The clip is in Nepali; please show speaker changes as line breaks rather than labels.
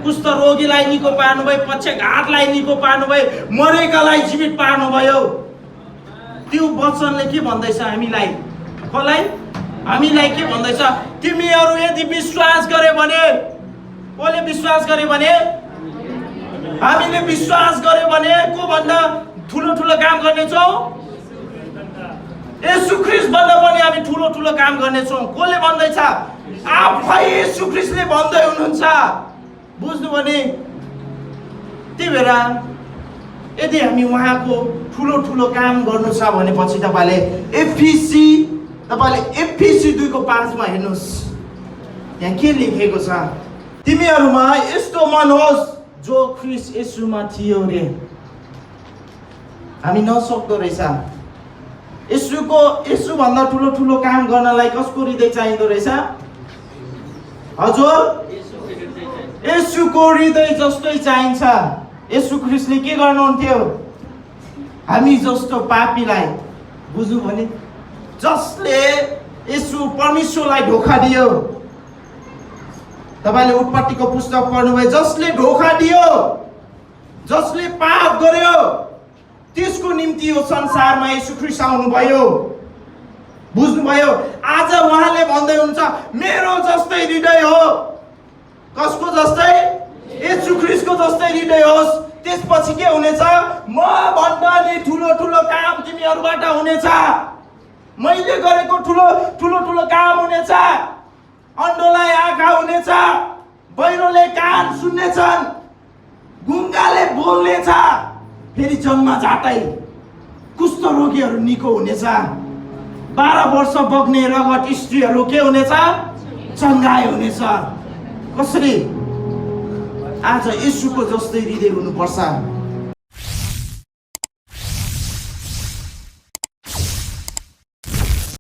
कुष्ठ रोगीलाई निको पार्नुभयो, पक्षघातलाई निको पार्नुभयो, मरेकालाई जीवित पार्नुभयो। त्यो वचनले के भन्दैछ हामीलाई? हामीलाई के भन्दैछ? तिमीहरू यदि विश्वास गरे भने, कसले विश्वास गरे भने? हामीले विश्वास गरे भने को भन्दा ठुलो ठुलो काम गर्नेछौँ? येशू ख्रीष्ट भन्दा पनि हामी ठुलो ठुलो काम गर्नेछौँ। कसले भन्दैछ? आफै येशू ख्रीष्टले भन्दै हुनुहुन्छ। बुझ्नु भने त्यही भएर यदि हामी उहाँको ठुलो ठुलो काम गर्नु छ भनेपछि तपाईँले एफिसी 2:5 मा हेर्नुहोस्, यहाँ के लेखेको छ? तिमीहरूमा यस्तो मन होस् जो ख्रीष्ट येशूमा थियो रे। हामी नसक्दो रहेछ। येशू भन्दा ठुलो ठुलो काम गर्नलाई कसको हृदय चाहिँदो रहेछ? हजुर, येशूको हृदय जस्तै चाहिन्छ। येशू ख्रीष्टले के गर्नुहुन्थ्यो? हामी जस्तो पापीलाई, बुझ्नु भने जसले येशू परमेश्वरलाई धोखा दियो। तपाईले उत्पत्तिको पुस्तक पढ्नुभयो, जसले धोखा दियो, जसले पाप गर्यो, त्यसको निम्ति यो संसारमा येशू ख्रीष्ट आउनुभयो। बुझ्नुभयो? आज उहाँले भन्दै हुन्छ मेरो जस्तै हृदय हो। कसको जस्तै? येशू ख्रीष्टको जस्तै हृदय होस्। त्यसपछि के हुनेछ? म भन्दा नि ठुलो ठुलो काम तिमीहरूबाट हुनेछ। मैले गरेको ठुलो ठुलो काम हुनेछ। अन्धोलाई आँखा हुनेछ, बहिरोले कान सुन्नेछन्, गुङ्गाले बोल्नेछ, फेरि जन्मजातै कुष्ठ रोगीहरू निको हुनेछ। 12 वर्ष बग्ने रगत स्त्रीहरू के हुनेछ? चङ्गाई हुनेछ। कसरी? आज येशूको जस्तै हृदय हुनुपर्छ।